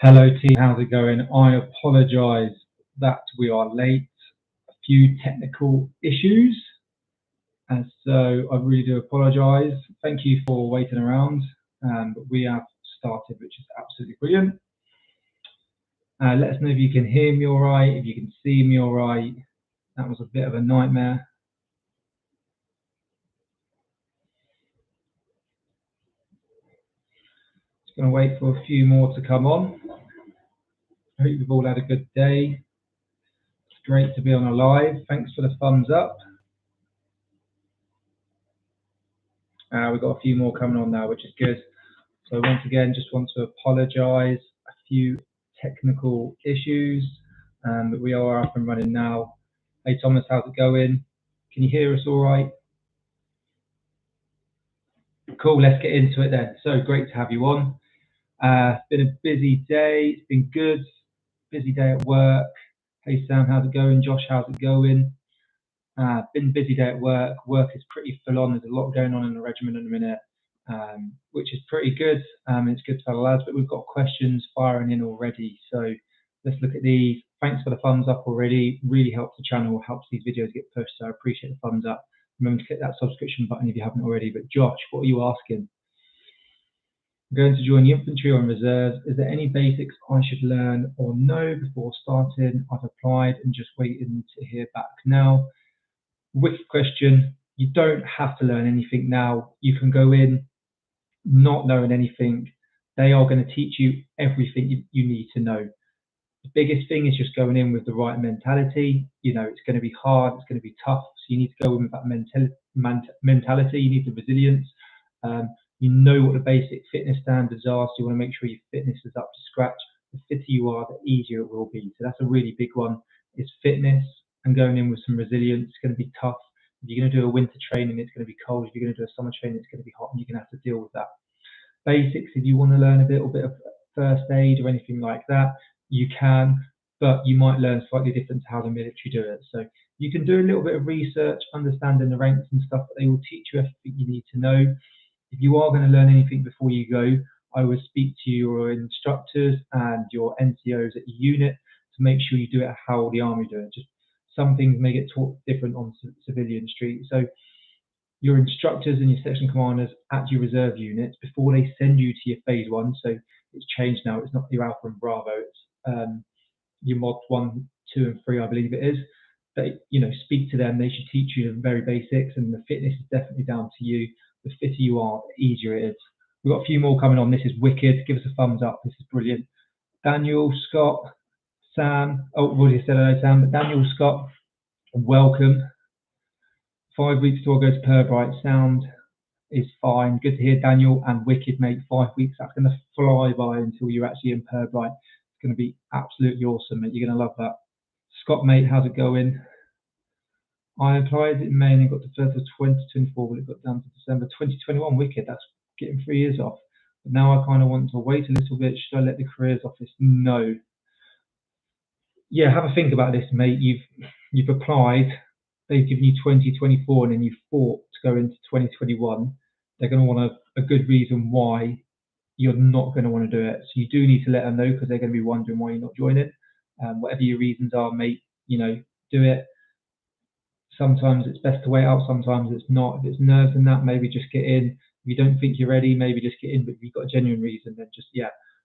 Hello team, how's it going? I apologise that we are late. A few technical issues, and so I really do apologise. Thank you for waiting around, but we have started, which is absolutely brilliant. Let us know if you can hear me all right, if you can see me all right. That was a bit of a nightmare. Just going to wait for a few more to come on. I hope you've all had a good day. It's great to be on a live. Thanks for the thumbs up. We've got a few more coming on now, which is good. So once again, just want to apologise. A few technical issues, but we are up and running now. Hey Thomas, how's it going? Can you hear us all right? Cool, let's get into it then. So great to have you on. Been a busy day, it's been good. Busy day at work. Hey Sam, how's it going? Josh, how's it going? Been a busy day at work. Work is pretty full on. There's a lot going on in the regiment at the minute, which is pretty good. It's good to have the lads, but we've got questions firing in already. So let's look at these. Thanks for the thumbs up already. Really helps the channel, helps these videos get pushed. So I appreciate the thumbs up. Remember to click that subscription button if you haven't already. But Josh, what are you asking? I'm going to join the infantry or in reserves. Is there any basics I should learn or know before starting? I've applied and just waiting to hear back now. Wicked question. You don't have to learn anything now. You can go in not knowing anything. They are going to teach you everything you need to know. The biggest thing is just going in with the right mentality. You know, it's going to be hard, it's going to be tough. So you need to go in with that mentality. You need the resilience. You know what the basic fitness standards are, so you want to make sure your fitness is up to scratch. The fitter you are, the easier it will be. So that's a really big one, is fitness and going in with some resilience. It's going to be tough. If you're going to do a winter training, it's going to be cold. If you're going to do a summer training, it's going to be hot, and you're going to have to deal with that. Basics, if you want to learn a little bit of first aid or anything like that, you can, but you might learn slightly different to how the military do it. So you can do a little bit of research, understanding the ranks and stuff, but they will teach you everything you need to know. If you are going to learn anything before you go, I would speak to your instructors and your NCOs at your unit to make sure you do it how the army do it. Just some things may get taught different on civilian street. So your instructors and your section commanders at your reserve units, before they send you to your phase one, so it's changed now, it's not your Alpha and Bravo, it's your mod 1, 2 and 3, I believe it is. They, speak to them. They should teach you the very basics, and the fitness is definitely down to you. The fitter you are, the easier it is. We've got a few more coming on. This is wicked. Give us a thumbs up. This is brilliant. Daniel, Scott, Sam. Oh, I've already said hello, Sam. But Daniel, Scott, welcome. 5 weeks till I go to Purbright. Sound is fine. Good to hear, Daniel. And wicked, mate. 5 weeks. That's going to fly by until you're actually in Purbright. It's going to be absolutely awesome, mate. You're going to love that. Scott, mate, how's it going? I applied in May and got to 1st of 2024, but it got down to December 2021. Wicked. That's getting 3 years off. But now I kind of want to wait a little bit. Should I let the careers office know? Yeah, have a think about this, mate. You've applied. They've given you 2024, and then you fought to go into 2021. They're going to want a good reason why you're not going to want to do it. So you do need to let them know, because they're going to be wondering why you're not joining. Whatever your reasons are, mate, do it. Sometimes it's best to wait out, sometimes it's not. If it's nerves and that, maybe just get in. If you don't think you're ready, maybe just get in. But if you've got a genuine reason, then just,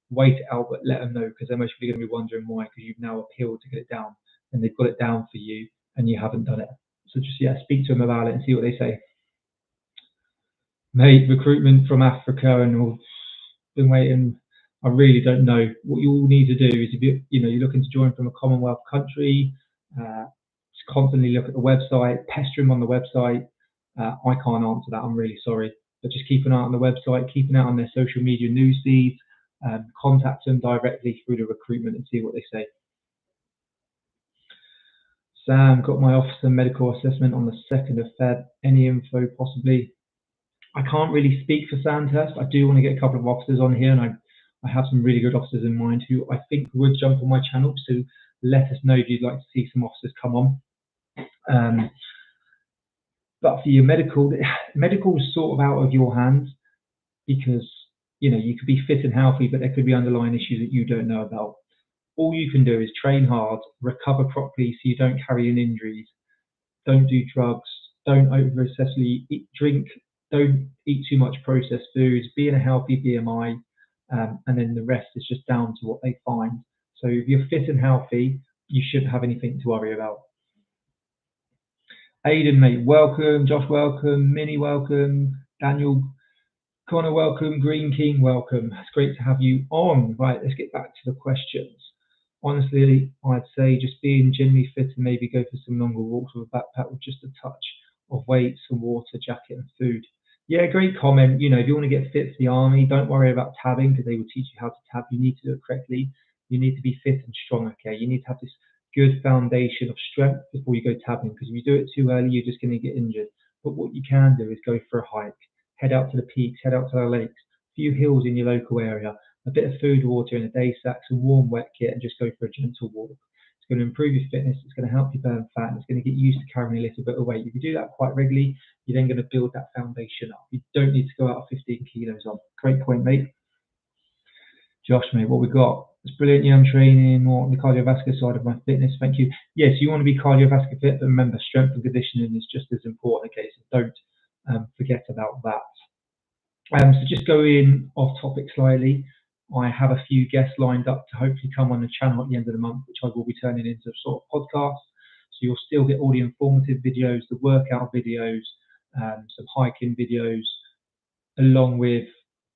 wait it out, but let them know, because they're most probably going to be wondering why, because you've now appealed to get it down, and they've got it down for you, and you haven't done it. So just, speak to them about it and see what they say. Mate, recruitment from Africa, and all, been waiting. I really don't know. What you all need to do is, if you're looking to join from a Commonwealth country, just constantly look at the website, pester them on the website. I can't answer that, I'm really sorry. But just keep an eye on the website, keep an eye on their social media news feeds, contact them directly through the recruitment and see what they say. Sam, got my officer medical assessment on the 2nd of Feb. Any info possibly? I can't really speak for Sandhurst. I do want to get a couple of officers on here, and I have some really good officers in mind who I think would jump on my channel. So let us know if you'd like to see some officers come on. But for your medical is sort of out of your hands, because you could be fit and healthy, but there could be underlying issues that you don't know about. All you can do is train hard, recover properly so you don't carry in injuries, don't do drugs, don't over excessively drink, don't eat too much processed foods, be in a healthy BMI, and then the rest is just down to what they find. So if you're fit and healthy, you shouldn't have anything to worry about. Aidan, mate, welcome. Josh, welcome. Minnie, welcome. Daniel, Connor, welcome. Green King, welcome. It's great to have you on. Right, let's get back to the questions. Honestly, I'd say just being generally fit and maybe go for some longer walks with a backpack with just a touch of weight, some water, jacket, and food. Yeah, great comment. If you want to get fit for the army, don't worry about tabbing because they will teach you how to tab. You need to do it correctly. You need to be fit and strong, okay? You need to have this good foundation of strength before you go tabbing because if you do it too early, you're just going to get injured. But what you can do is go for a hike, head out to the peaks, head out to the lakes, a few hills in your local area, a bit of food, water in a day sack, some warm wet kit, and just go for a gentle walk. It's going to improve your fitness, it's going to help you burn fat, and it's going to get used to carrying a little bit of weight. If you do that quite regularly, you're then going to build that foundation up. You don't need to go out 15 kilos on. Great point, mate. Josh, mate, what we got? It's brilliant. I'm training more on the cardiovascular side of my fitness. Thank you. Yes, you want to be cardiovascular fit, but remember, strength and conditioning is just as important. Okay, so don't forget about that. So just going off topic slightly, I have a few guests lined up to hopefully come on the channel at the end of the month, which I will be turning into a sort of podcast. So you'll still get all the informative videos, the workout videos, some hiking videos, along with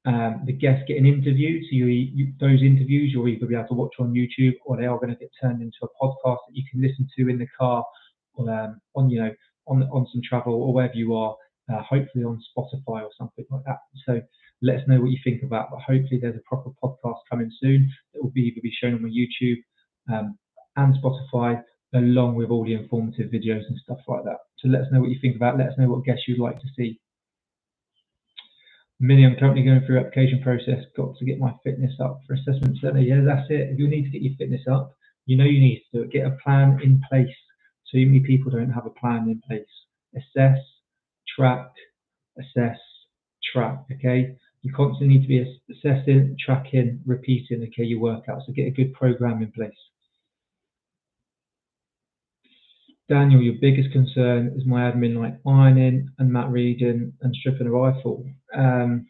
the guests getting interviewed. So those interviews you'll either be able to watch on YouTube or they are going to get turned into a podcast that you can listen to in the car or on some travel or wherever you are. Hopefully on Spotify or something like that. So let us know what you think about. But hopefully there's a proper podcast coming soon that will either be shown on my YouTube and Spotify, along with all the informative videos and stuff like that. So let us know what you think about. Let us know what guests you'd like to see. Minnie, I'm currently going through application process. Got to get my fitness up for assessment. Certainly, yeah, that's it. If you need to get your fitness up, you need to do it. Get a plan in place. Too many people don't have a plan in place. Assess, track, assess, track. Okay, you constantly need to be assessing, tracking, repeating. Okay, your workouts. So get a good program in place. Daniel, your biggest concern is my admin like ironing and mat reading and stripping a rifle. So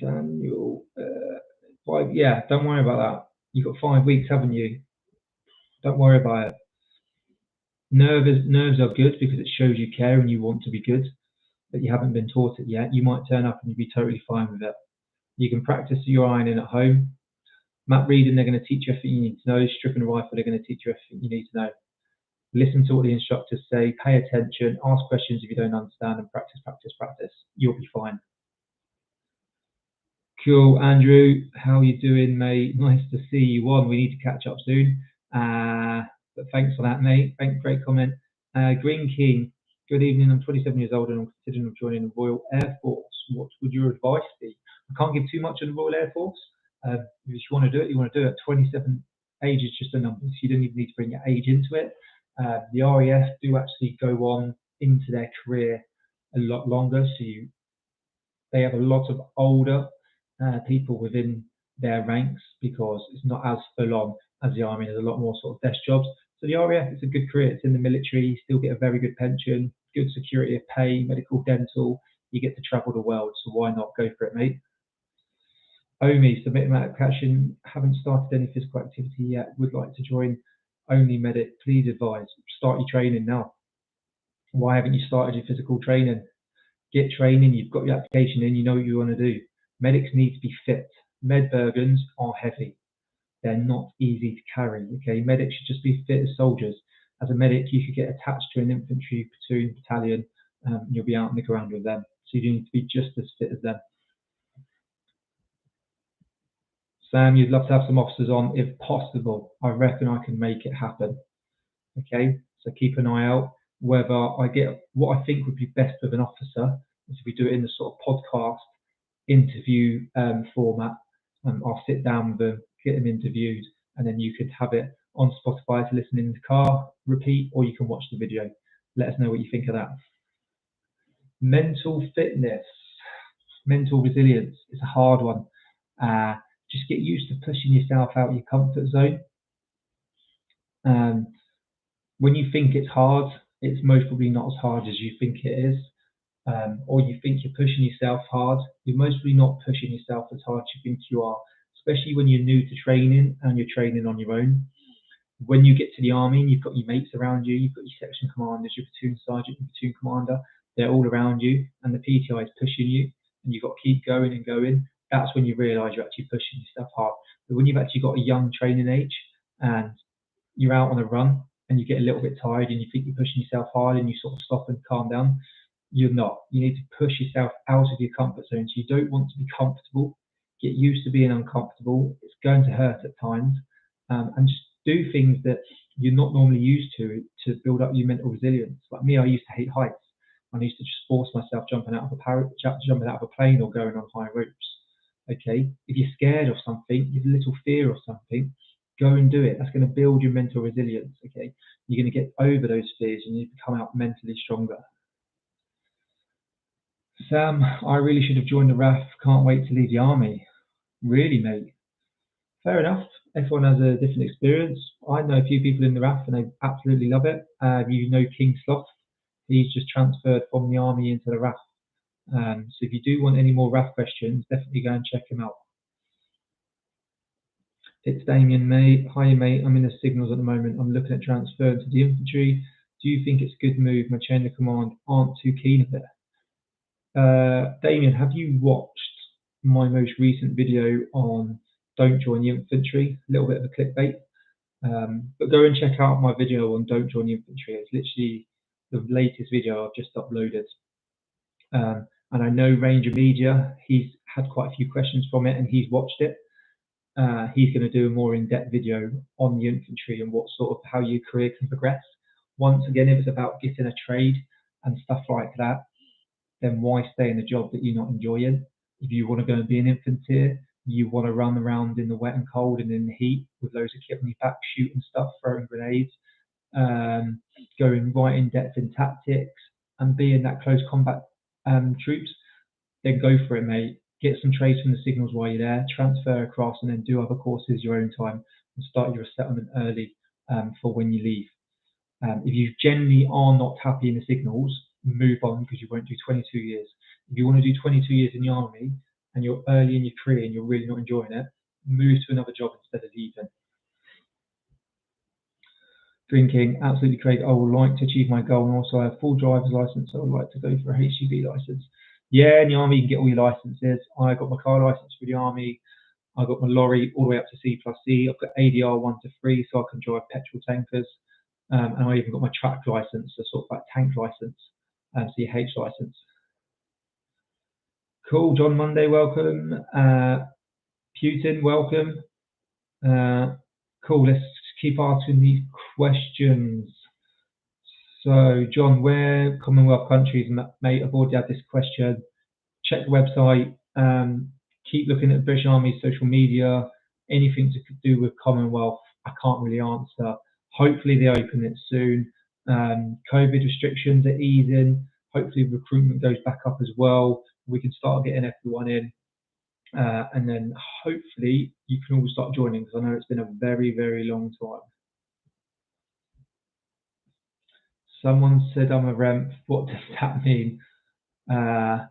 Daniel, yeah, don't worry about that. You've got 5 weeks, haven't you? Don't worry about it. Nerves are good because it shows you care and you want to be good, but you haven't been taught it yet. You might turn up and you'll be totally fine with it. You can practice your ironing at home. Mat reading, they're going to teach you everything you need to know. Stripping a rifle, they're going to teach you everything you need to know. Listen to what the instructors say, pay attention, ask questions if you don't understand, and practice, practice, practice. You'll be fine. Cool, Andrew. How are you doing, mate? Nice to see you on. We need to catch up soon. But thanks for that, mate. Great comment. Green King. Good evening. I'm 27 years old and I'm considering joining the Royal Air Force. What would your advice be? I can't give too much on the Royal Air Force. If you want to do it, you want to do it. 27 age is just a number, so you don't even need to bring your age into it. The RAF do actually go on into their career a lot longer, so they have a lot of older people within their ranks because it's not as full on as the army. There's a lot more sort of desk jobs. So the RAF is a good career. It's in the military. You still get a very good pension, good security of pay, medical, dental. You get to travel the world. So why not go for it, mate? OMI, submitting my application. Haven't started any physical activity yet. Would like to join Only Medic. Please advise. Start your training now. Why haven't you started your physical training? Get training. You've got your application in. You know what you want to do. Medics need to be fit. Med bergens are heavy. They're not easy to carry. Okay, medics should just be fit as soldiers. As a medic, you could get attached to an infantry platoon, battalion, and you'll be out on the ground with them. So you need to be just as fit as them. Sam, you'd love to have some officers on if possible. I reckon I can make it happen. Okay, so keep an eye out. Whether I get what I think would be best with an officer is if we do it in the sort of podcast interview format. I'll sit down with them, get them interviewed, and then you could have it on Spotify to listen in the car, repeat, or you can watch the video. Let us know what you think of that. Mental fitness. mental resilience is a hard one. Just get used to pushing yourself out of your comfort zone. Um, when you think it's hard, it's most probably not as hard as you think it is. Or you think you're pushing yourself hard, you're mostly not pushing yourself as hard as you think you are, especially when you're new to training and you're training on your own. When you get to the army and you've got your mates around you, you've got your section commanders, your platoon sergeant, your platoon commander, they're all around you and the PTI is pushing you and you've got to keep going and going. That's when you realise you're actually pushing yourself hard. But when you've actually got a young training age and you're out on a run and you get a little bit tired and you think you're pushing yourself hard and you sort of stop and calm down, you're not. You need to push yourself out of your comfort zone. So you don't want to be comfortable. Get used to being uncomfortable. It's going to hurt at times. And just do things that you're not normally used to build up your mental resilience. Like me, I used to hate heights. I used to just force myself jumping out of a plane or going on high ropes. Okay, if you're scared of something, you've a little fear of something, go and do it. That's going to build your mental resilience. Okay, you're going to get over those fears and you become out mentally stronger. Sam, I really should have joined the RAF. Can't wait to leave the army. Really, mate. Fair enough. Everyone has a different experience. I know a few people in the RAF and they absolutely love it. You know King Sloth. He's just transferred from the army into the RAF. So if you do want any more RAF questions, definitely go and check him out. It's Damien, mate. Hi, mate. I'm in the signals at the moment. I'm looking at transferring to the infantry. Do you think it's a good move? My chain of command aren't too keen of it. Damien, have you watched my most recent video on don't join the infantry? A little bit of a clickbait. But go and check out my video on don't join the infantry. It's literally the latest video I've just uploaded. And I know Ranger Media, he's had quite a few questions from it and he's watched it. He's going to do a more in-depth video on the infantry and what sort of how your career can progress. Once again, if it's about getting a trade and stuff like that, then why stay in a job that you're not enjoying? If you want to go and be an infantry, you want to run around in the wet and cold and in the heat with loads of kit on your back, shooting stuff, throwing grenades, going right in depth in tactics, and being that close combat troops, then go for it, mate. Get some trades from the signals while you're there, transfer across, and then do other courses your own time and start your resettlement early for when you leave. If you generally are not happy in the signals, move on because you won't do 22 years. If you want to do 22 years in the army and you're early in your career and you're really not enjoying it, move to another job instead of leaving. Drinking, absolutely great. I would like to achieve my goal and also I have full driver's license, so I would like to go for a HGV license. Yeah, in the army you can get all your licenses. I got my car license for the army. I got my lorry all the way up to C+C. I've got ADR 1 to 3, so I can drive petrol tankers. And I even got my track license, so sort of like tank license, CH license. Cool, John Monday, welcome. Putin, welcome. Cool, let's keep asking these questions. So, John, where Commonwealth countries, mate, I've already had this question. Check the website. Keep looking at the British Army social media. Anything to do with Commonwealth, I can't really answer. Hopefully they open it soon. COVID restrictions are easing. Hopefully recruitment goes back up as well. We can start getting everyone in. And then hopefully you can all start joining because I know it's been a very, very long time. Someone said I'm a REMP. What does that mean? I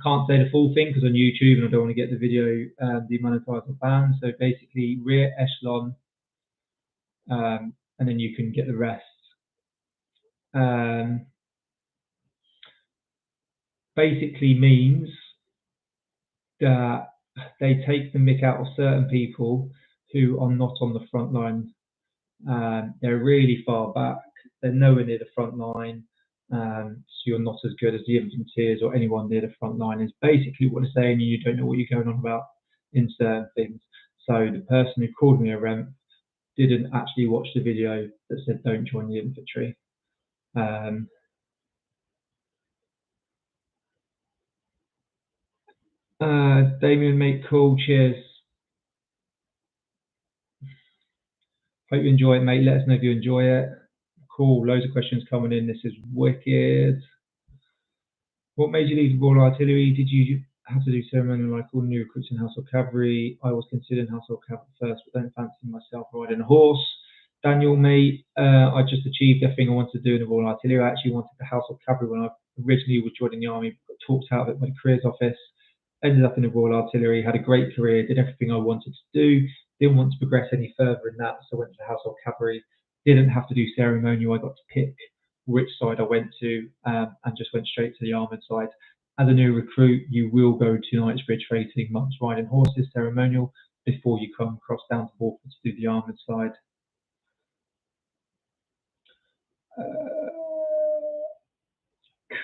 can't say the full thing because on YouTube and I don't want to get the video demonetized or banned. So basically rear echelon, and then you can get the rest. Basically means that they take the mick out of certain people who are not on the front line. They're really far back. They're nowhere near the front line. So you're not as good as the infantryers or anyone near the front line is basically what they're saying, and you don't know what you're going on about in certain things. So the person who called me a REMP didn't actually watch the video that said don't join the infantry. Damien, mate, cool, cheers. Hope you enjoy it, mate. Let us know if you enjoy it. Cool, loads of questions coming in. This is wicked. What made you leave the Royal Artillery? Did you have to do ceremonial like all new recruits in Household Cavalry? I was considering Household Cavalry first, but don't fancy myself riding a horse. Daniel, mate, I just achieved everything I wanted to do in the Royal Artillery. I actually wanted the Household Cavalry when I originally was joining the army, got talked out of it by the careers office, ended up in the Royal Artillery, had a great career, did everything I wanted to do, didn't want to progress any further in that, so I went to the Household Cavalry, didn't have to do ceremonial, I got to pick which side I went to, and just went straight to the armoured side. As a new recruit, you will go to Knightsbridge for 18 months riding horses, ceremonial, before you come across down to Horford to do the armoured side.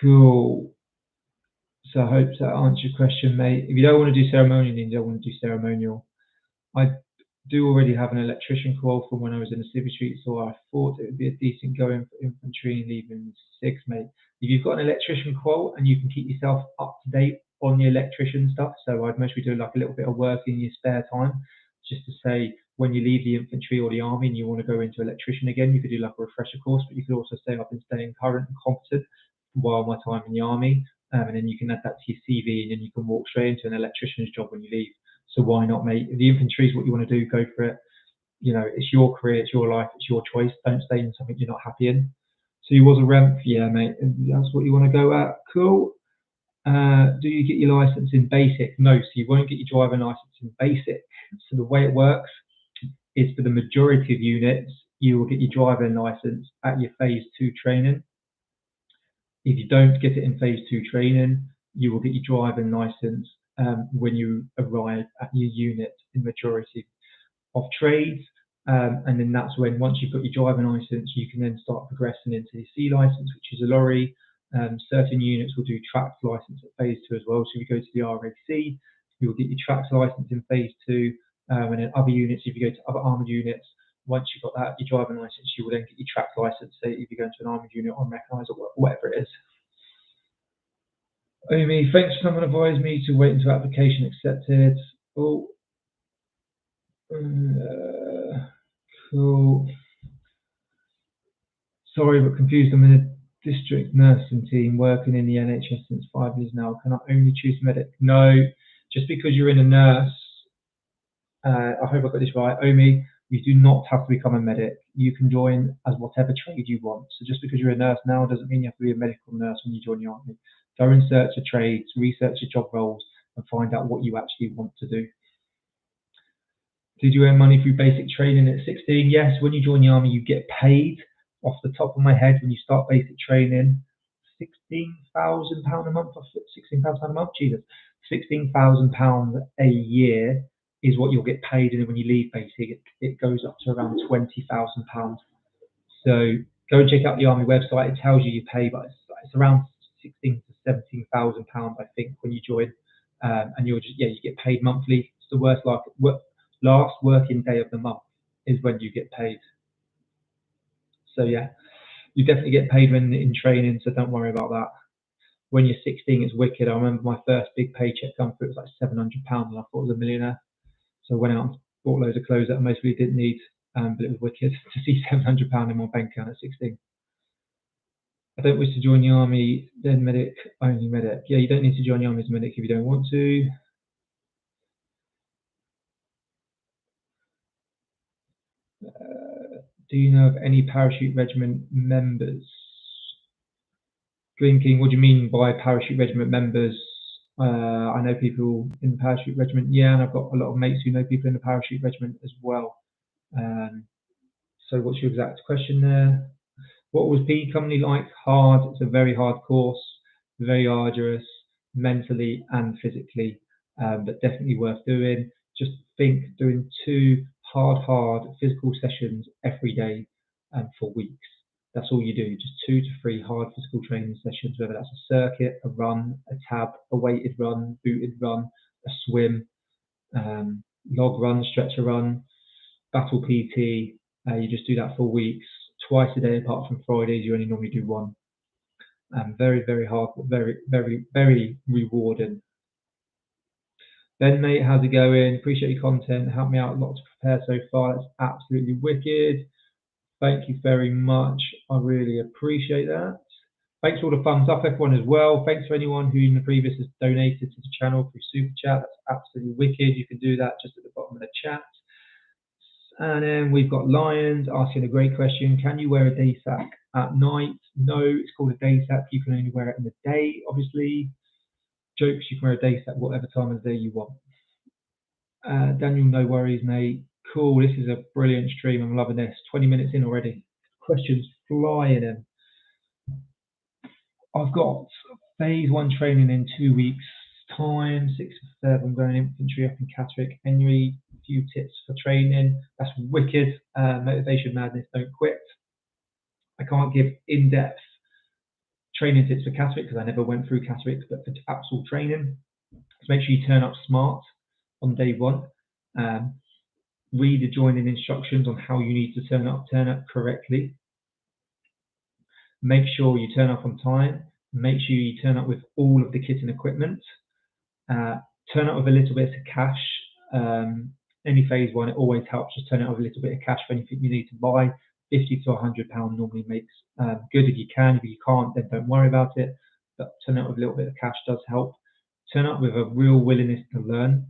Cool. So I hope that answers your question, mate. If you don't want to do ceremonial, then you don't want to do ceremonial. I do already have an electrician qual from when I was in the Civvy Street, so I thought it would be a decent going for infantry and leaving six, mate. If you've got an electrician qual and you can keep yourself up to date on the electrician stuff, so I'd mostly do like a little bit of work in your spare time, just to say when you leave the infantry or the army and you want to go into electrician again, you could do like a refresher course, but you could also say I've been staying current and competent while my time in the army, and then you can add that to your CV, and then you can walk straight into an electrician's job when you leave. So why not, mate? If the infantry is what you want to do, go for it. You know, it's your career, it's your life, it's your choice. Don't stay in something you're not happy in. So you was a REMP, yeah, mate. That's what you want to go at. Cool. Do you get your license in basic? No, so you won't get your driving license in basic. So the way it works is for the majority of units, you will get your driving license at your phase 2 training. If you don't get it in phase 2 training, you will get your driving license when you arrive at your unit in majority of trades. And then that's when, once you've got your driving license, you can then start progressing into the C license, which is a lorry. Certain units will do tracks license at phase 2 as well. So if you go to the RAC, you'll get your tracks license in phase 2. And then other units, if you go to other armoured units, once you've got that, your driving license, you will then get your track license, say if you go into an armoured unit or mechanised or whatever it is. Omi, thanks for someone advised me to wait until application accepted. Oh, cool. Sorry, but confused. I'm in a district nursing team working in the NHS since 5 years now. Can I only choose medic? No, just because you're in a nurse, I hope I got this right, Omi, you do not have to become a medic. You can join as whatever trade you want. So just because you're a nurse now doesn't mean you have to be a medical nurse when you join the army. Go and search your trades, research your job roles, and find out what you actually want to do. Did you earn money through basic training at 16? Yes, when you join the army, you get paid. Off the top of my head, when you start basic training, £16,000 a month, £16,000 a month, Jesus, £16,000 a year is what you'll get paid, and then when you leave basic, it goes up to around £20,000. So go and check out the army website. It tells you your pay, but it's around £16,000 to £17,000, I think, when you join, and you get paid monthly. It's the last working day of the month is when you get paid. So yeah, you definitely get paid when in training, so don't worry about that. When you're 16, it's wicked. I remember my first big paycheck come through, it was like £700, and I thought I was a millionaire. So I went out and bought loads of clothes that I mostly didn't need, but it was wicked to see £700 in my bank account at 16. I don't wish to join the army, then medic, only medic. Yeah, you don't need to join the army as a medic if you don't want to. Do you know of any parachute regiment members? Green King, what do you mean by parachute regiment members? I know people in the parachute regiment, yeah, and I've got a lot of mates who know people in the parachute regiment as well. So what's your exact question there? What was PE Company like? Hard. It's a very hard course, very arduous, mentally and physically, but definitely worth doing. Just think doing 2 hard physical sessions every day for weeks. That's all you do, just 2 to 3 hard physical training sessions, whether that's a circuit, a run, a tab, a weighted run, booted run, a swim, log run, stretcher run, battle PT. You just do that for weeks, twice a day apart from Fridays. You only normally do one. Very, very hard, but very, very, very rewarding. Ben, mate, how's it going? Appreciate your content. Helped me out a lot to prepare so far. That's absolutely wicked. Thank you very much. I really appreciate that. Thanks for all the thumbs up, everyone, as well. Thanks for anyone who in the previous has donated to the channel through Super Chat. That's absolutely wicked. You can do that just at the bottom of the chat. And then we've got Lions asking a great question. Can you wear a day sack at night? No, it's called a day sack. You can only wear it in the day, obviously. Jokes, you can wear a day sack whatever time of the day you want. Daniel, no worries, mate. Cool, this is a brilliant stream. I'm loving this. 20 minutes in already. Questions flying in. I've got phase 1 training in 2 weeks' time, 6th of Feb. I'm going infantry up in Catterick. Henry, a few tips for training. That's wicked. Motivation Madness, don't quit. I can't give in-depth training tips for Catterick because I never went through Catterick, but for actual training, so make sure you turn up smart on day 1. Read the joining instructions on how you need to turn up correctly. Make sure you turn up on time. Make sure you turn up with all of the kit and equipment. Turn up with a little bit of cash. Any phase 1, it always helps just turn up with a little bit of cash for anything you need to buy. £50 to £100 normally makes good if you can. If you can't, then don't worry about it. But turn up with a little bit of cash does help. Turn up with a real willingness to learn.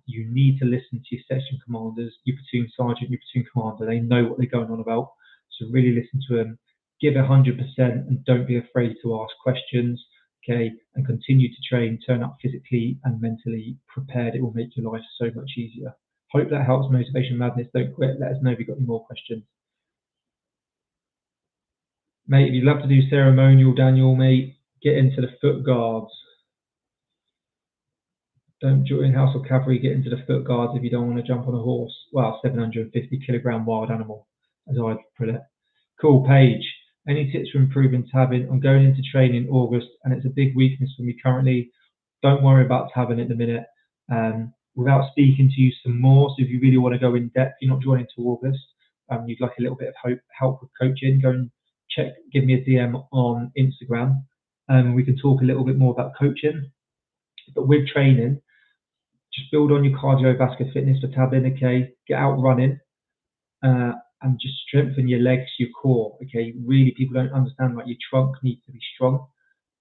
You need to listen to your section commanders, your platoon sergeant, your platoon commander. They know what they're going on about. So really listen to them. Give 100% and don't be afraid to ask questions, okay? And continue to train, turn up physically and mentally prepared. It will make your life so much easier. Hope that helps. Motivation Madness, don't quit. Let us know if you've got any more questions. Mate, if you'd love to do ceremonial, Daniel, mate, get into the foot guards. Don't join House of Cavalry, get into the foot guards if you don't want to jump on a horse. Well, 750 kilogram wild animal, as I'd put it. Cool, Paige. Any tips for improving tabbing? I'm going into training in August, and it's a big weakness for me currently. Don't worry about tabbing at the minute. Without speaking to you some more, so if you really want to go in depth, you're not joining to August, you'd like a little bit of help with coaching, go and give me a DM on Instagram, and we can talk a little bit more about coaching. But with training, just build on your cardiovascular fitness for tabbing, okay? Get out running. And just strengthen your legs, your core, okay? Really, people don't understand, like, your trunk needs to be strong,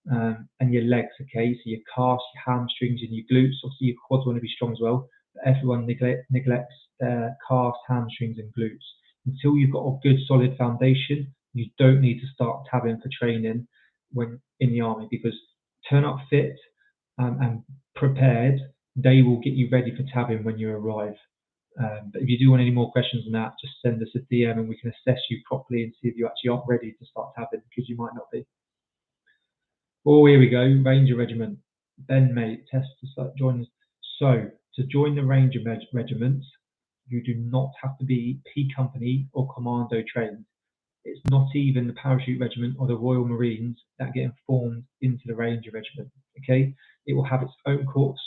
and your legs, okay? So your calves, your hamstrings, and your glutes. Obviously, your quads want to be strong as well, but everyone neglects their calves, hamstrings, and glutes. Until you've got a good, solid foundation, you don't need to start tabbing for training when in the army, because turn up fit and prepared, they will get you ready for tabbing when you arrive. But if you do want any more questions on that, just send us a DM and we can assess you properly and see if you actually aren't ready to start tabbing, because you might not be. Oh, here we go. Ranger Regiment. Ben, mate, test to start joining. So, to join the Ranger Regiment, you do not have to be P Company or Commando trained. It's not even the Parachute Regiment or the Royal Marines that get informed into the Ranger Regiment, okay? It will have its own course.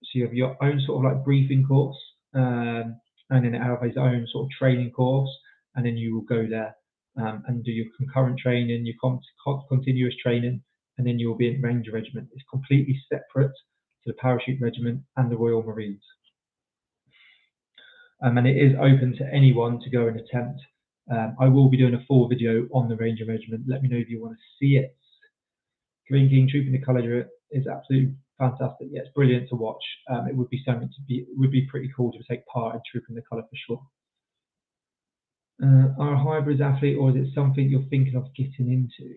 So you have your own sort of like briefing course, and then it has its own sort of training course, and then you will go there and do your concurrent training, your continuous training, and then you will be in Ranger Regiment. It's completely separate to the Parachute Regiment and the Royal Marines. And it is open to anyone to go and attempt. I will be doing a full video on the Ranger Regiment. Let me know if you want to see it. Green King Trooping the Colour is absolutely fantastic. Yeah, it's brilliant to watch. It would be something it would be pretty cool to take part in Trooping the Colour for sure. Are a hybrid athlete, or is it something you're thinking of getting into?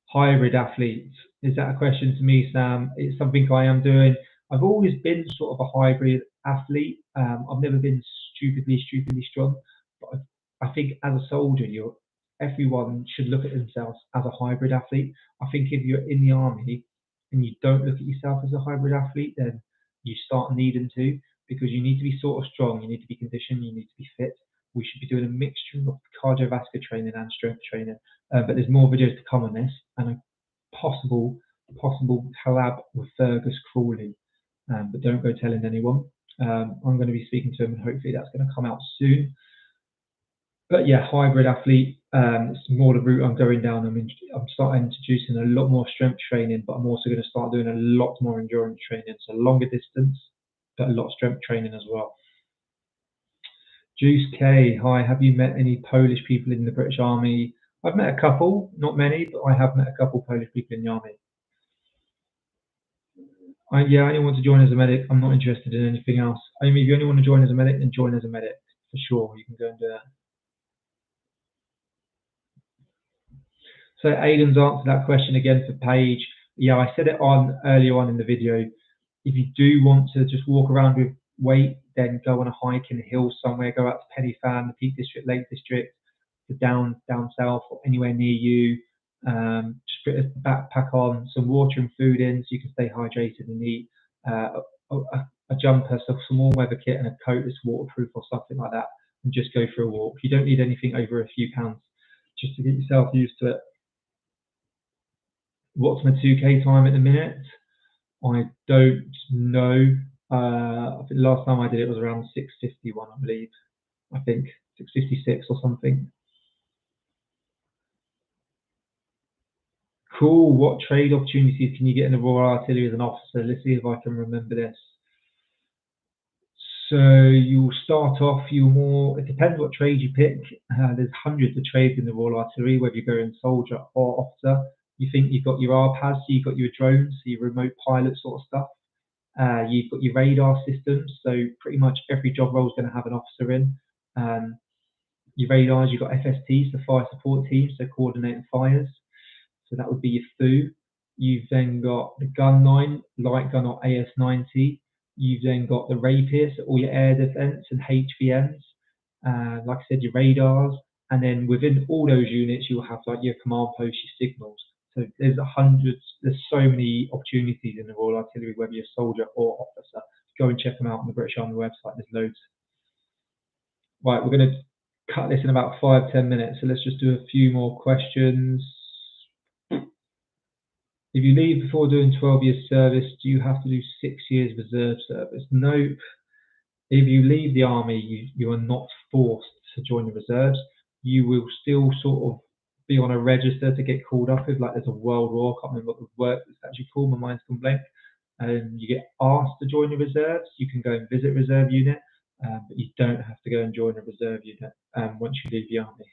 Hybrid athletes, is that a question to me, Sam? It's something I am doing. I've always been sort of a hybrid athlete. I've never been stupidly strong, but I think as a soldier, everyone should look at themselves as a hybrid athlete. I think if you're in the army and you don't look at yourself as a hybrid athlete, then you start needing to, because you need to be sort of strong, you need to be conditioned, you need to be fit. We should be doing a mixture of cardiovascular training and strength training. But there's more videos to come on this, and a possible collab with Fergus Crawley. But don't go telling anyone. I'm going to be speaking to him, and hopefully that's going to come out soon. But yeah, hybrid athlete, it's more the route I'm going down. I'm starting introducing a lot more strength training, but I'm also going to start doing a lot more endurance training, so longer distance, but a lot of strength training as well. Juice K, hi, have you met any Polish people in the British Army? I've met a couple, not many, but I have met a couple Polish people in the army. Yeah, I only want to join as a medic. I'm not interested in anything else. I mean, if you only want to join as a medic, then join as a medic for sure. You can go and do that. So Aidan's answered that question again for Paige. Yeah, I said it on earlier on in the video. If you do want to just walk around with weight, then go on a hike in the hills somewhere. Go out to Penny Fan, the Peak District, Lake District, to down south or anywhere near you. Just put a backpack on, some water and food in, so you can stay hydrated and eat. A jumper, so some warm weather kit and a coat that's waterproof or something like that, and just go for a walk. You don't need anything over a few pounds, just to get yourself used to it. What's my 2K time at the minute? I don't know. I think the last time I did it was around 6:51, I believe. I think 6:56 or something. Cool. What trade opportunities can you get in the Royal Artillery as an officer? Let's see if I can remember this. So you'll start off, it depends what trade you pick. There's hundreds of trades in the Royal Artillery, whether you go in soldier or officer. You think you've got your RPAS, so you've got your drones, so your remote pilot sort of stuff. You've got your radar systems, so pretty much every job role is going to have an officer in. Your radars, you've got FSTs, the fire support teams, so coordinating fires. So that would be your FU. You've then got the gun line, light gun or AS-90. You've then got the rapiers, all your air defense and HVNs. Like I said, your radars. And then within all those units, you'll have like your command post, your signals. So there's so many opportunities in the Royal Artillery, whether you're a soldier or officer. Go and check them out on the British Army website. There's loads. Right, we're going to cut this in about 5-10 minutes. So let's just do a few more questions. If you leave before doing 12 years service, do you have to do 6 years reserve service? Nope. If you leave the army, you are not forced to join the reserves. You will still sort of be on a register to get called up if, like, there's a world war. I can't remember what the word is actually called. My mind's gone blank. And you get asked to join the reserves. You can go and visit reserve unit, but you don't have to go and join a reserve unit once you leave the army.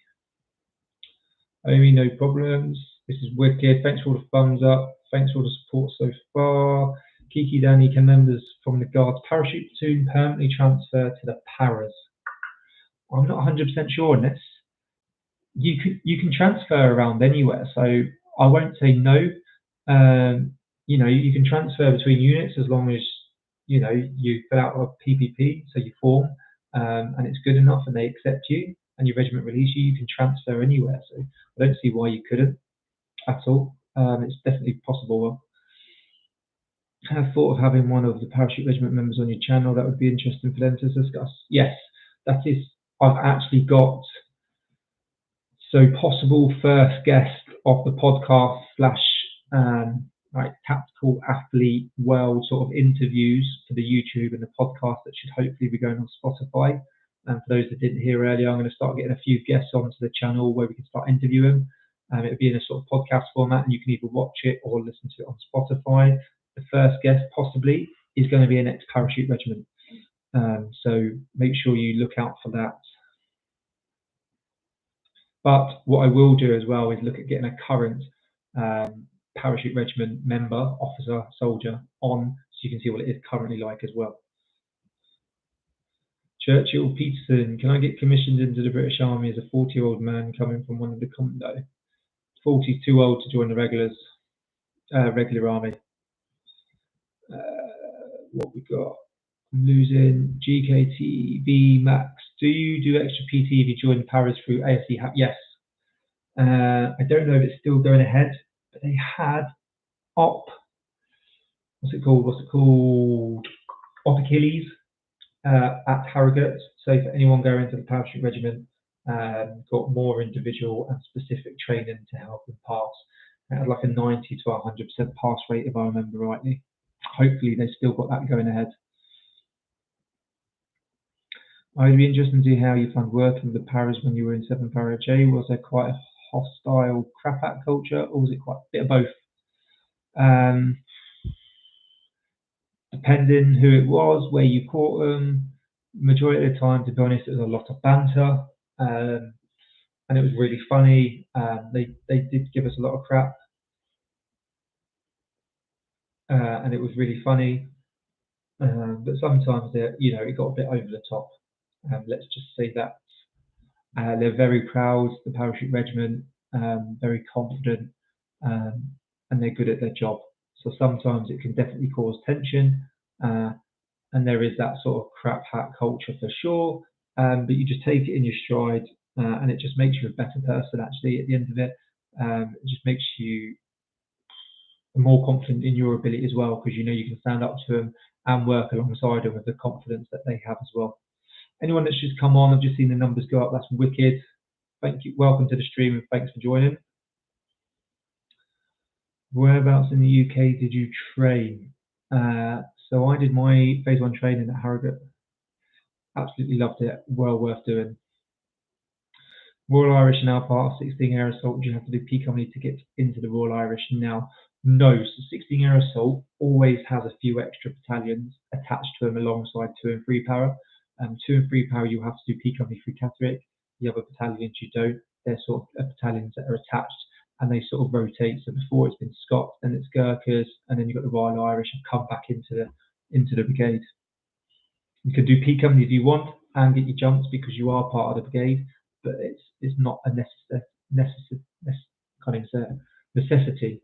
Amy, no problems. This is wicked. Thanks for all the thumbs up. Thanks for all the support so far. Kiki Danny, can members from the Guards parachute platoon permanently transfer to the Paras? I'm not 100% sure on this. You can transfer around anywhere, so I won't say no. You can transfer between units as long as you fill out a PPP, so you form, and it's good enough, and they accept you, and your regiment release you. You can transfer anywhere, so I don't see why you couldn't at all. It's definitely possible. I have thought of having one of the parachute regiment members on your channel. That would be interesting for them to discuss. Yes, that is. I've actually got possible first guest of the podcast / like tactical athlete world sort of interviews for the YouTube and the podcast that should hopefully be going on Spotify. And for those that didn't hear earlier, I'm going to start getting a few guests onto the channel where we can start interviewing. It'll be in a sort of podcast format, and you can either watch it or listen to it on Spotify. The first guest possibly is going to be an ex-parachute regiment. So make sure you look out for that. But what I will do as well is look at getting a current parachute regiment member, officer, soldier on, so you can see what it is currently like as well. Churchill Peterson, can I get commissioned into the British Army as a 40-year-old man coming from one of the commando? 40 is too old to join the regular army. What we got? I'm losing GKTV Max. Do you do extra PT if you join Paris through ASC? Yes. I don't know if it's still going ahead, but they had what's it called? Op Achilles at Harrogate. So for anyone going to the parachute regiment, got more individual and specific training to help them pass. It had like a 90 to 100% pass rate, if I remember rightly. Hopefully they've still got that going ahead. I'd be interested to see how you found working with the Paras when you were in 7 Para J. Was there quite a hostile crap at culture, or was it quite a bit of both? Depending who it was, where you caught them, majority of the time, to be honest, it was a lot of banter. and it was really funny. They did give us a lot of crap, and it was really funny. But sometimes it got a bit over the top. Let's just say that they're very proud, the parachute regiment, very confident, um, and they're good at their job. So sometimes it can definitely cause tension, and there is that sort of crap hat culture for sure. But you just take it in your stride, and it just makes you a better person. Actually, at the end of it, it just makes you more confident in your ability as well, because you can stand up to them and work alongside them with the confidence that they have as well. Anyone that's just come on, I've just seen the numbers go up. That's wicked. Thank you. Welcome to the stream and thanks for joining. Whereabouts in the UK did you train? So I did my phase 1 training at Harrogate. Absolutely loved it. Well worth doing. Royal Irish now part of 16 Air Assault. Do you have to do P Company to get into the Royal Irish now? No. So 16 Air Assault always has a few extra battalions attached to them alongside 2 and 3 Para. 2 and 3 Para you have to do P Company through Catterick. The other battalions you don't. They're sort of battalions that are attached and they sort of rotate. So before it's been Scots, then it's Gurkhas, and then you've got the Royal Irish and come back into the brigade. You can do P Company if you want and get your jumps because you are part of the brigade, but it's not a necessity.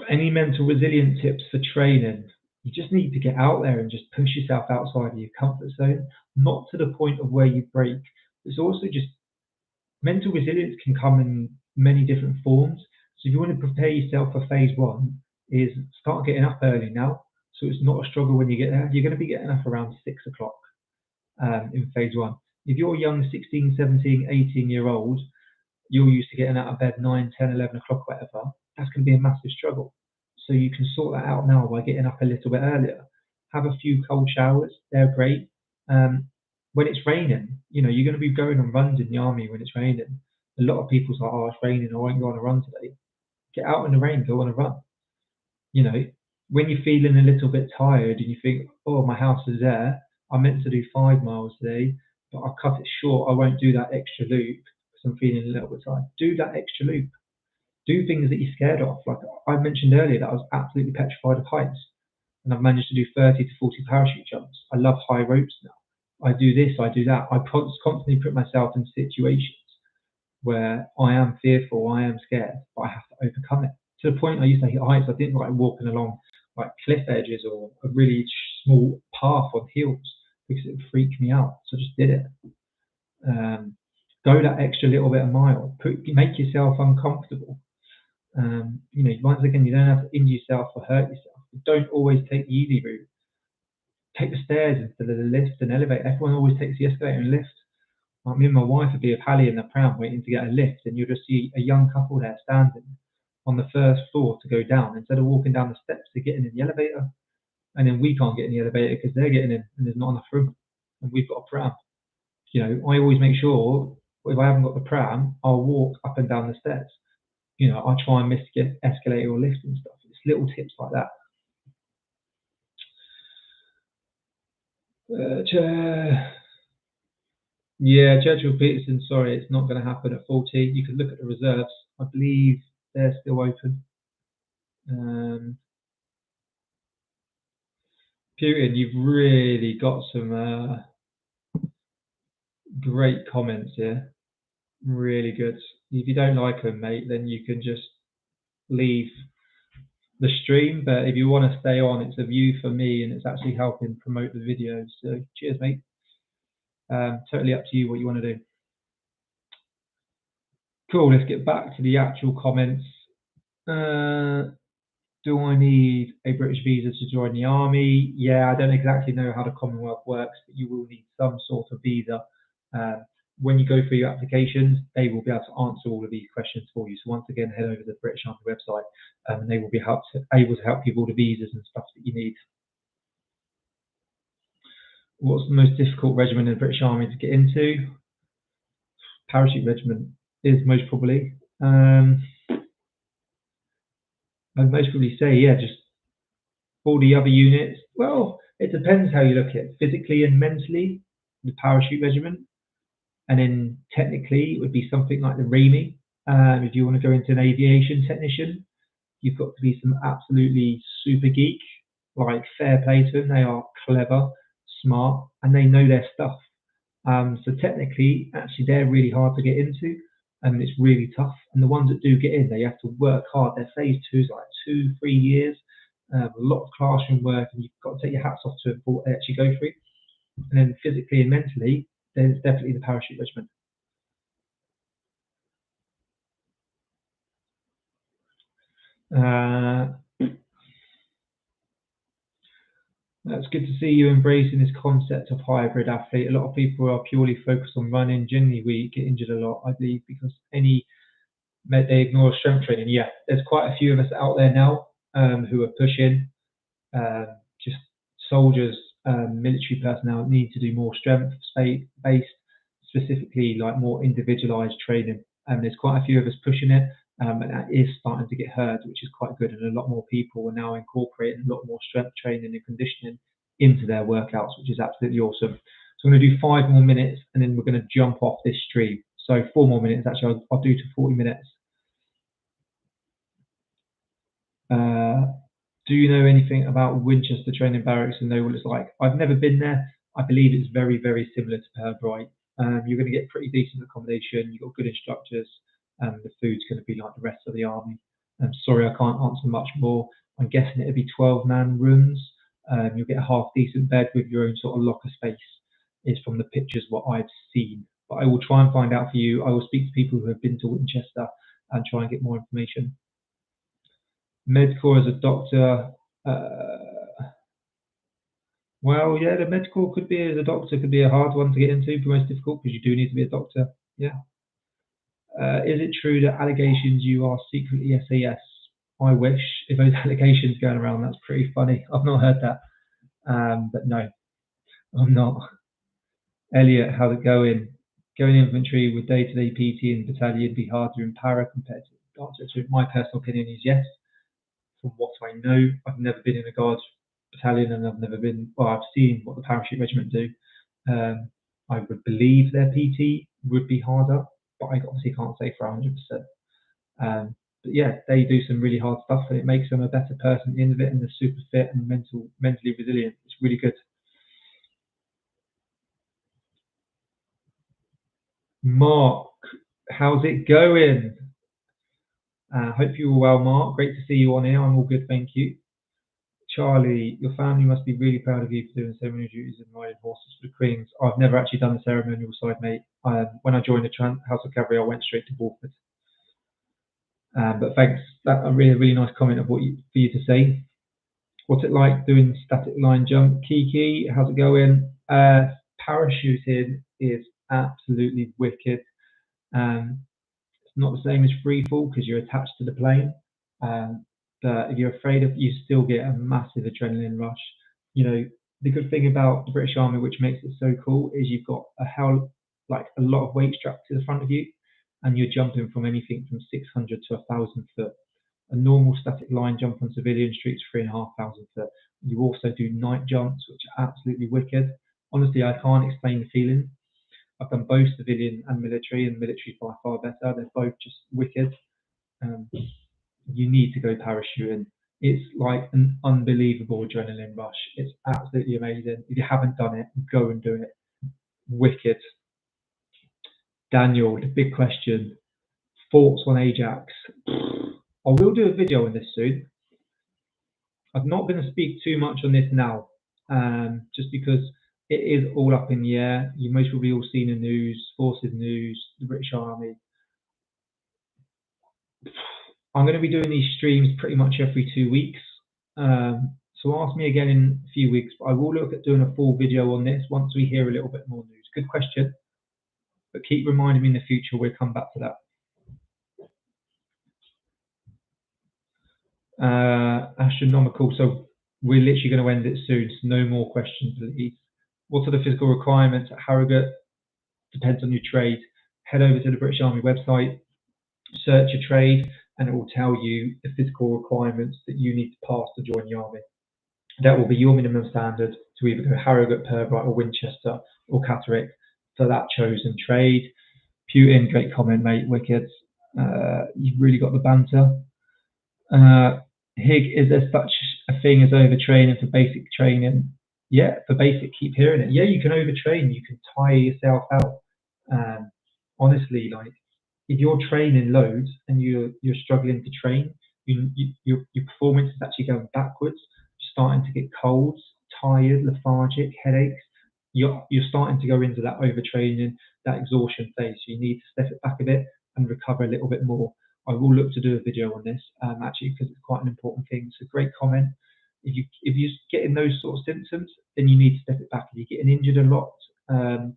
Any mental resilience tips for training? You just need to get out there and just push yourself outside of your comfort zone, not to the point of where you break. It's also just mental resilience can come in many different forms. So if you want to prepare yourself for phase 1, is start getting up early now. So it's not a struggle when you get there. You're going to be getting up around 6 o'clock in phase 1. If you're a young 16, 17, 18-year-old, you're used to getting out of bed 9, 10, 11 o'clock, whatever, that's going to be a massive struggle. So you can sort that out now by getting up a little bit earlier. Have a few cold showers, they're great. When it's raining, you're going to be going on runs in the army when it's raining. A lot of people's like, oh, it's raining, I won't go on a run today. Get out in the rain, go on a run. When you're feeling a little bit tired and you think, oh, my house is there, I meant to do 5 miles today, but I'll cut it short, I won't do that extra loop because I'm feeling a little bit tired. Do that extra loop. Do things that you're scared of. Like I mentioned earlier that I was absolutely petrified of heights, and I've managed to do 30 to 40 parachute jumps. I love high ropes now. I do this, I do that. I constantly put myself in situations where I am fearful, I am scared, but I have to overcome it. To the point I used to hit heights, I didn't like walking along like cliff edges or a really small path on hills because it would freak me out. So I just did it. Go that extra little bit of mile. Make yourself uncomfortable. Once again, you don't have to injure yourself or hurt yourself. Don't always take the easy route. Take the stairs instead of the lift and elevator. Everyone always takes the escalator and lift. Like me and my wife would be a pally in the pram waiting to get a lift, and you'll just see a young couple there standing on the first floor to go down instead of walking down the steps to get in the elevator. And then we can't get in the elevator because they're getting in and there's not enough room, and we've got a pram. I always make sure if I haven't got the pram, I'll walk up and down the stairs. I try and miss get escalator or lift and stuff. It's little tips like that. Yeah, Churchill Peterson, sorry, it's not going to happen at 40. You can look at the reserves. I believe they're still open. Putin, you've really got some great comments here. Really good. If you don't like them, mate, then you can just leave the stream. But if you want to stay on, it's a view for me and it's actually helping promote the videos. So cheers, mate. Totally up to you what you want to do. Cool, let's get back to the actual comments. Do I need a British visa to join the army? Yeah, I don't exactly know how the Commonwealth works, but you will need some sort of visa. When you go through your applications, they will be able to answer all of these questions for you. So once again, head over to the British Army website and they will be able to help you with all the visas and stuff that you need. What's the most difficult regiment in the British Army to get into? Parachute regiment is most probably. I'd most probably say, yeah, just all the other units. Well, it depends how you look at it, physically and mentally. the parachute regiment, and then technically it would be something like the RAMI. If you want to go into an aviation technician, you've got to be some absolutely super geek, like fair play to them. They are clever, smart, and they know their stuff. So technically, actually, they're really hard to get into, and it's really tough. And the ones that do get in, they have to work hard. Their phase two is like 2-3 years, a lot of classroom work, and you've got to take your hats off to it for what they actually go through. And then physically and mentally, there's definitely the parachute regiment. That's good to see you embracing this concept of hybrid athlete. A lot of people are purely focused on running. Generally, we get injured a lot, I believe, because they ignore strength training. Yeah, there's quite a few of us out there now who are pushing. Just soldiers, military personnel need to do more strength-based, specifically like more individualized training. There's quite a few of us pushing it, and that is starting to get heard, which is quite good. And a lot more people are now incorporating a lot more strength training and conditioning into their workouts, which is absolutely awesome. So I'm going to do 5 more minutes, and then we're going to jump off this stream. So 4 more minutes, actually, I'll do to 40 minutes. Do you know anything about Winchester Training Barracks and know what it's like? I've never been there. I believe it's very, very similar to Pembrey. You're going to get pretty decent accommodation. You've got good instructors. The food's going to be like the rest of the army. I'm sorry, I can't answer much more. I'm guessing it'll be 12-man rooms. You'll get a half decent bed with your own sort of locker space. Is from the pictures what I've seen. But I will try and find out for you. I will speak to people who have been to Winchester and try and get more information. Medcore as a doctor, well, yeah, the medical could be as a doctor could be a hard one to get into, but most difficult because you do need to be a doctor. Yeah. Is it true that allegations you are secretly SAS? I wish. If those allegations going around, that's pretty funny. I've not heard that, but no, I'm not. Elliot, how's it going? Going infantry with day-to-day PT in battalion be harder in para compared to doctor? So my personal opinion is yes. From what I know, I've never been in a guards battalion, and I've never been. Well, I've seen what the parachute regiment do. I would believe their PT would be harder, but I obviously can't say for 100%. But yeah, they do some really hard stuff, and it makes them a better person at the end of it, and they're super fit and mentally resilient. It's really good. Mark, how's it going? Hope you're well, Mark. Great to see you on here. I'm all good, thank you. Charlie, your family must be really proud of you for doing ceremonial duties and riding horses for the Queens. I've never actually done the ceremonial side, mate. When I joined the House of Cavalry, I went straight to Walford. But thanks. That's a really, really nice comment of for you to say. What's it like doing static line jump? Kiki, how's it going? Parachuting is absolutely wicked. It's not the same as free fall because you're attached to the plane. But if you're afraid of, you still get a massive adrenaline rush. You know, the good thing about the British Army, which makes it so cool, is you've got a lot of weight strapped to the front of you, and you're jumping from anything from 600 to 1,000 foot. A normal static line jump on civilian streets, 3,500 foot. You also do night jumps, which are absolutely wicked. Honestly, I can't explain the feeling. I've done both civilian and military by far better. They're both just wicked. You need to go parachuting. It's like an unbelievable adrenaline rush. It's absolutely amazing. If you haven't done it, go and do it. Wicked. Daniel, the big question. Thoughts on Ajax? I will do a video on this soon. I'm not going to speak too much on this now, just because it is all up in the air. You most probably all seen the news, forces news, the British Army. I'm going to be doing these streams pretty much every 2 weeks. So ask me again in a few weeks, but I will look at doing a full video on this once we hear a little bit more news. Good question, but keep reminding me in the future. We'll come back to that. Astronomical. So we're literally going to end it soon. So no more questions, please. What are the physical requirements at Harrogate? Depends on your trade. Head over to the British Army website, search your trade, and it will tell you the physical requirements that you need to pass to join the army. That will be your minimum standard to either go Harrogate, Purbright, or Winchester, or Catterick for that chosen trade. Putin, great comment, mate. Wicked. You've really got the banter. Hig, is there such a thing as overtraining for basic training? Yeah, for basic, keep hearing it. Yeah, you can overtrain. You can tire yourself out. Honestly, like if you're training loads and you're struggling to train, your performance is actually going backwards. You're starting to get colds, tired, lethargic, headaches. You're starting to go into that overtraining, that exhaustion phase. So you need to step it back a bit and recover a little bit more. I will look to do a video on this actually because it's quite an important thing. It's a great comment. If you're getting those sort of symptoms, then you need to step it back. If you're getting injured a lot,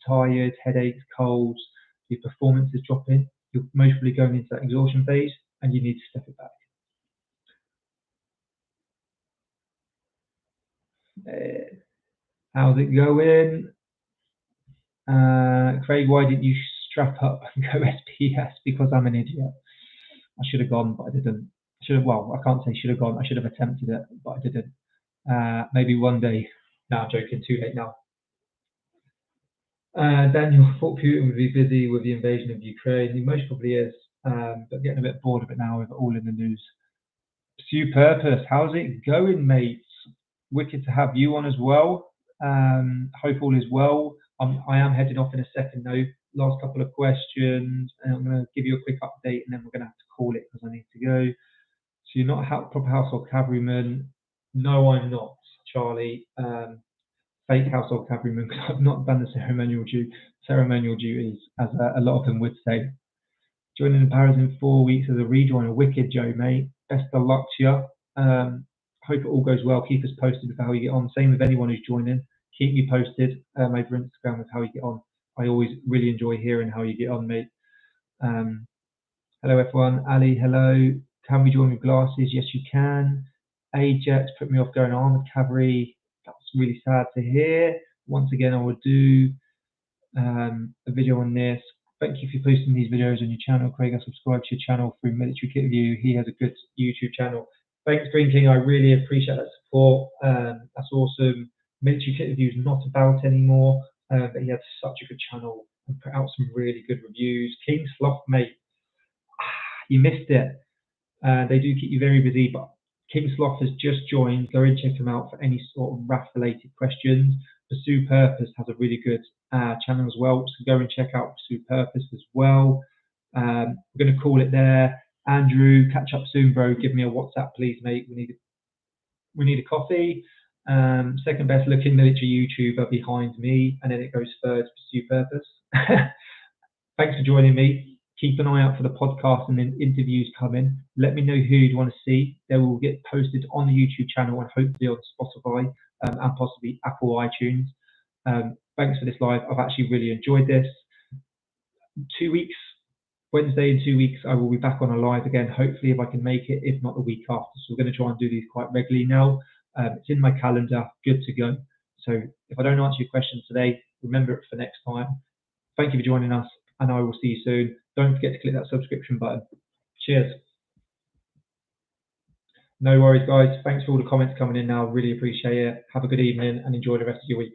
tired, headaches, colds, your performance is dropping, you're most probably going into that exhaustion phase and you need to step it back. How's it going? Craig, why didn't you strap up and go SPS? Because I'm an idiot. I should have gone, but I didn't. Well, I can't say should have gone. I should have attempted it, but I didn't. Maybe one day. No, I'm joking. Too late now. Daniel thought Putin would be busy with the invasion of Ukraine. He most probably is, but getting a bit bored of it now with it all in the news. Sue Purpose, how's it going, mates? Wicked to have you on as well. Hope all is well. I am heading off in a second though. Last couple of questions, and I'm going to give you a quick update, and then we're going to have to call it because I need to go. So you're not a proper household cavalryman? No, I'm not, Charlie. Fake household cavalryman because I've not done the ceremonial duties, as a lot of them would say. Joining the Paris in 4 weeks as a rejoiner. Wicked, Joe, mate. Best of luck to you. Hope it all goes well. Keep us posted with how you get on. Same with anyone who's joining. Keep me posted over Instagram with how you get on. I always really enjoy hearing how you get on, mate. Hello, everyone. Ali, hello. Can we join with glasses? Yes, you can. Ajax put me off going armored cavalry. That's really sad to hear. Once again, I will do a video on this. Thank you for posting these videos on your channel, Craig. I subscribe to your channel through Military Kit Review. He has a good YouTube channel. Thanks, Green King. I really appreciate that support. That's awesome. Military Kit Review is not about anymore, but he had such a good channel and put out some really good reviews. King Sloth, mate, you missed it. They do keep you very busy, but King Sloth has just joined. Go and check him out for any sort of RAF-related questions. Pursue Purpose has a really good channel as well, so go and check out Pursue Purpose as well. We're going to call it there. Andrew, catch up soon, bro. Give me a WhatsApp, please, mate. We need a coffee. Second best looking military YouTuber behind me, and then it goes third, Pursue Purpose. Thanks for joining me. Keep an eye out for the podcast and then interviews coming. Let me know who you'd want to see. They will get posted on the YouTube channel and hopefully on Spotify and possibly Apple iTunes. Thanks for this live. I've actually really enjoyed this. 2 weeks, Wednesday in 2 weeks, I will be back on a live again. Hopefully, if I can make it, if not the week after. So we're going to try and do these quite regularly now. It's in my calendar, good to go. So if I don't answer your question today, remember it for next time. Thank you for joining us, and I will see you soon. Don't forget to click that subscription button. Cheers. No worries, guys. Thanks for all the comments coming in now. Really appreciate it. Have a good evening and enjoy the rest of your week.